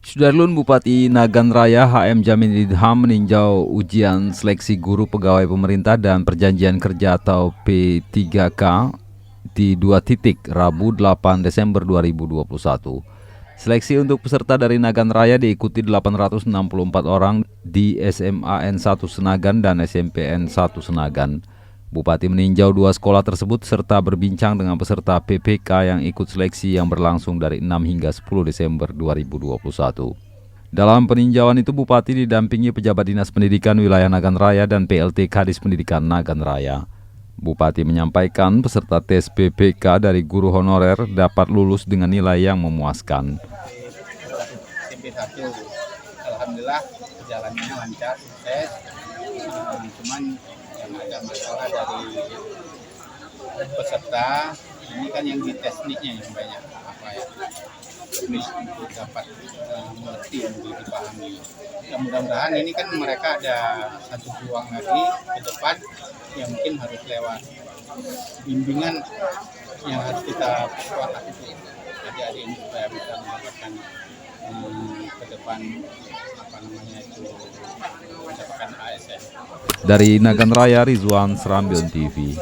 Sudarlun Bupati Nagan Raya HM Jamin Idham meninjau ujian seleksi guru pegawai pemerintah dan perjanjian kerja atau P3K di 2 titik Rabu 8 Desember 2021. Seleksi untuk peserta dari Nagan Raya diikuti 864 orang di SMA N1 Senagan dan SMP N1 Senagan. Bupati meninjau 2 sekolah tersebut serta berbincang dengan peserta PPK yang ikut seleksi yang berlangsung dari 6 hingga 10 Desember 2021. Dalam peninjauan itu Bupati didampingi pejabat Dinas Pendidikan Wilayah Nagan Raya dan PLT Kadis Pendidikan Nagan Raya. Bupati menyampaikan peserta tes PPK dari guru honorer dapat lulus dengan nilai yang memuaskan. SMP 1, alhamdulillah perjalanannya lancar, sukses. Cuman yang ada masalah dari peserta ini kan yang di tekniknya yang banyak teknis untuk dapat mengerti, untuk dipahami. Ya, mudah-mudahan ini kan mereka ada satu peluang lagi ke depan yang mungkin harus lewat bimbingan yang harus kita perkuat itu adik-adik ini supaya bisa mendapatkan ke depan mendapatkan ASN. Dari Nagan Raya, Rizwan, Serambion TV.